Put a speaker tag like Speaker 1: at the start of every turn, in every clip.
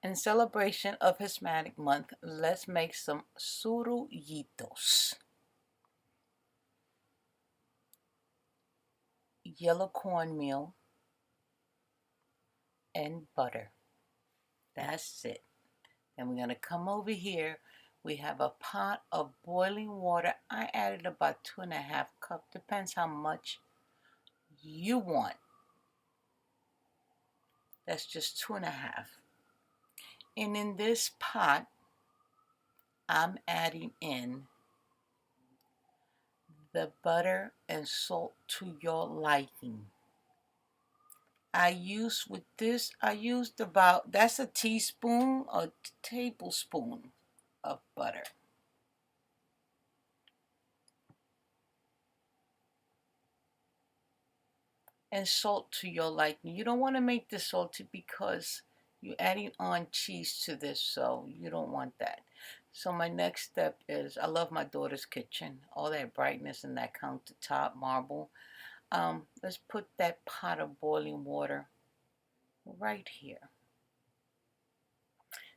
Speaker 1: In celebration of Hispanic month, let's make some surullitos. Yellow cornmeal and butter. That's it. Then we're going to come over here. We have a pot of boiling water. I added about 2.5 cups. Depends how much you want. That's just 2.5. And in this pot, I'm adding in the butter and salt to your liking. I used about, that's a teaspoon or tablespoon of butter. And salt to your liking. You don't want to make this salty because you're adding on cheese to this, so you don't want that. So my next step is, I love my daughter's kitchen, all that brightness and that countertop marble. Let's put that pot of boiling water right here.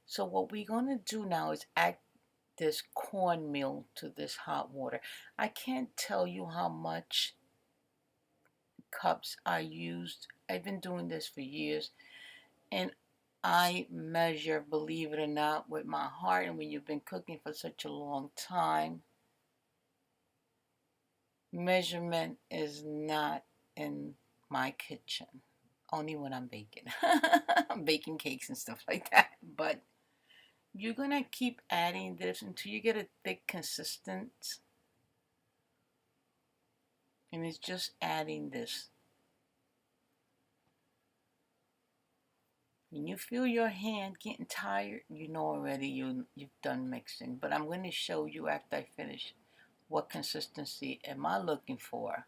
Speaker 1: So what we're going to do now is add this cornmeal to this hot water. I can't tell you how much cups I used. I've been doing this for years, and I measure, believe it or not, with my heart. And when you've been cooking for such a long time, measurement is not in my kitchen. Only when I'm baking. I'm baking cakes and stuff like that. But you're going to keep adding this until you get a thick consistency. And it's just adding this. When you feel your hand getting tired, you know already you've done mixing. But I'm going to show you after I finish what consistency am I looking for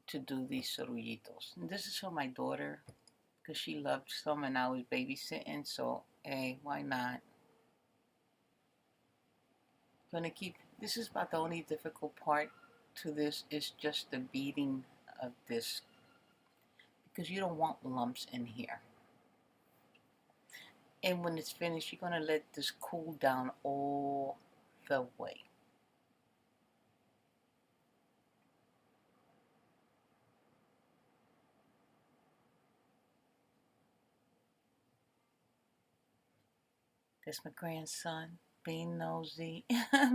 Speaker 1: to do these surullitos. And this is for my daughter because she loved some and I was babysitting. So, hey, why not? Gonna keep, this is about the only difficult part to this is just the beating of this because you don't want lumps in here. And when it's finished, you're going to let this cool down all the way. That's my grandson, being nosy,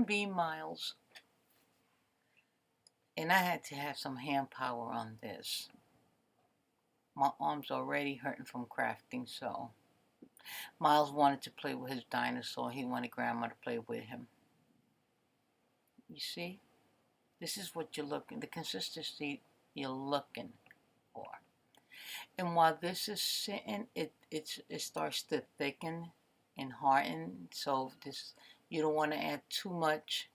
Speaker 1: being Miles. And I had to have some hand power on this. My arm's already hurting from crafting, so Miles wanted to play with his dinosaur. He wanted Grandma to play with him. You see? This is what you're looking, the consistency you're looking for. And while this is sitting, it starts to thicken and harden. So this, you don't want to add too much.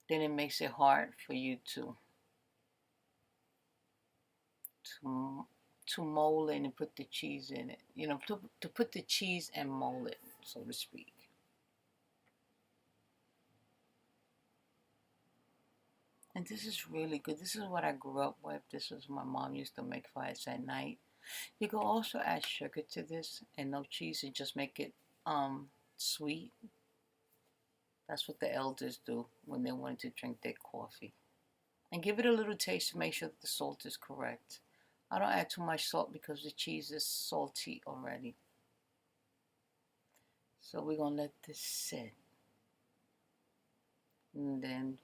Speaker 1: Then it makes it hard for you to mold it and put the cheese in it. You know, to put the cheese and mold it, so to speak. And this is really good. This is what I grew up with. This is what my mom used to make for us at night. You can also add sugar to this and no cheese and just make it sweet. That's what the elders do when they want to drink their coffee. And give it a little taste to make sure that the salt is correct. I don't add too much salt because the cheese is salty already. So we're going to let this sit. And then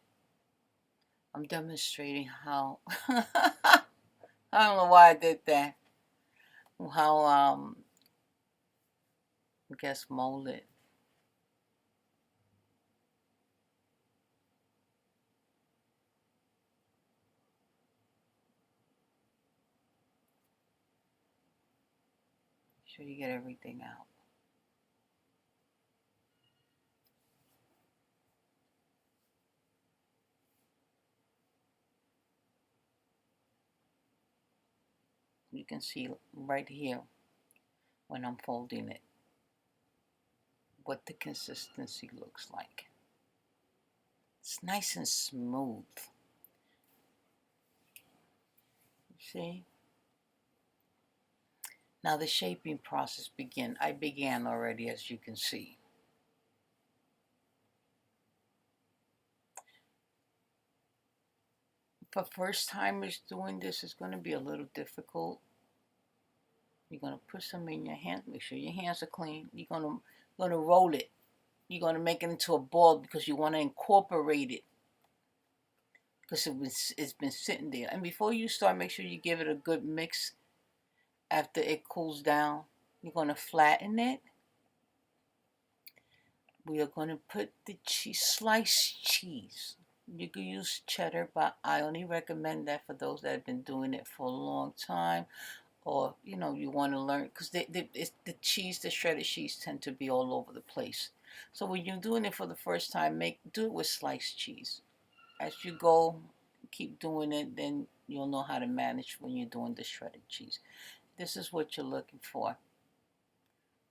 Speaker 1: I'm demonstrating how, I don't know why I did that. How, I guess mold it. Make sure you get everything out. You can see right here when I'm folding it what the consistency looks like. It's nice and smooth. See? Now the shaping process I began already, as you can see. For first timers doing this, it's going to be a little difficult. You're going to put some in your hand. Make sure your hands are clean. You're going to roll it. You're going to make it into a ball because you want to incorporate it, because it's been sitting there. And before you start, make sure you give it a good mix. After it cools down, you're going to flatten it. We are going to put the cheese, sliced cheese. You can use cheddar, but I only recommend that for those that have been doing it for a long time, or you want to learn, because the cheese, the shredded cheese, tend to be all over the place. So when you're doing it for the first time, do it with sliced cheese. As you go, keep doing it, then you'll know how to manage when you're doing the shredded cheese. This is what you're looking for.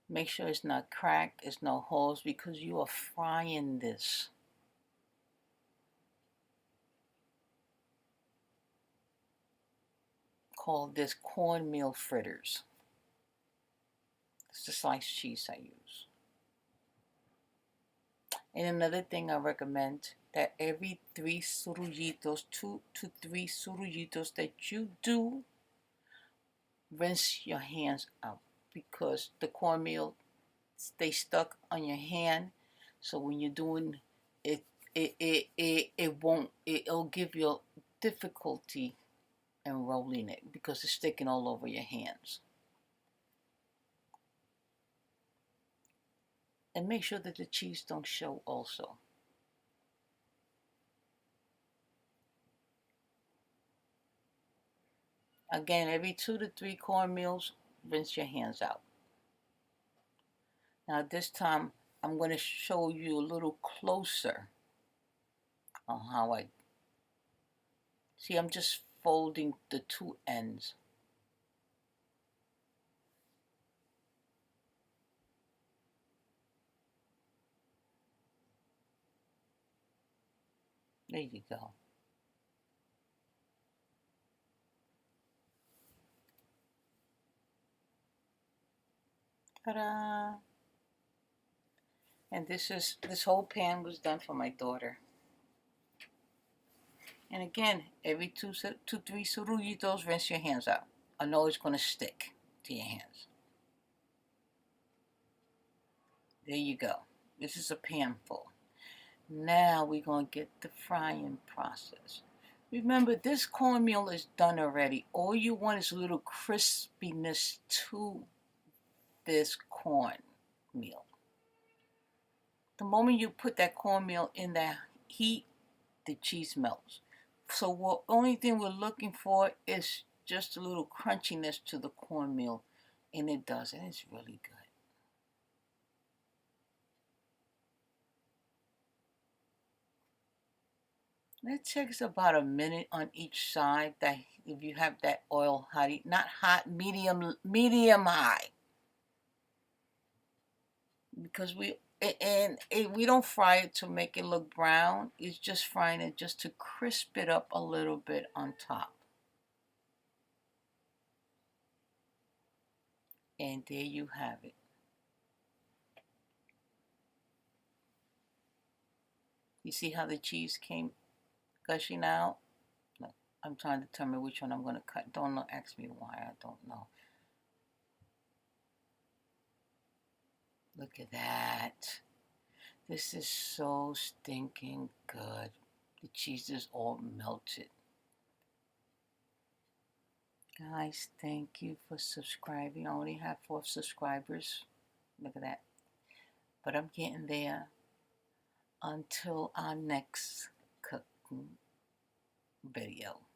Speaker 1: Make sure it's not cracked, it's no holes, because you are frying this. Call this cornmeal fritters. It's the sliced cheese I use. And another thing I recommend, that every 2 to 3 surullitos that you do, rinse your hands out, because the cornmeal stay stuck on your hand. So when you're doing it, it'll give you difficulty in rolling it, because it's sticking all over your hands. And make sure that the cheese don't show also. Again, every 2 to 3 cornmeals, rinse your hands out. Now this time, I'm going to show you a little closer on how I... See, I'm just folding the 2 ends. There you go. Ta-da! And this whole pan was done for my daughter. And again, every 2 to 3 surullitos, rinse your hands out. I know it's going to stick to your hands. There you go. This is a pan full. Now we're going to get the frying process. Remember, this cornmeal is done already. All you want is a little crispiness to this cornmeal. The moment you put that cornmeal in that heat, the cheese melts. So what only thing we're looking for is just a little crunchiness to the cornmeal, and it does, and it's really good. It takes about a minute on each side. That if you have that oil hot, not hot, medium high, because we don't fry it to make it look brown. It's just frying it just to crisp it up a little bit on top. And there you have it. You see how the cheese came gushing out? Look, I'm trying to determine which one I'm going to cut. Don't know, ask me why, I don't know. Look at that. This is so stinking good. The cheese is all melted. Guys, thank you for subscribing. I only have 4 subscribers. Look at that. But I'm getting there. Until our next cooking video.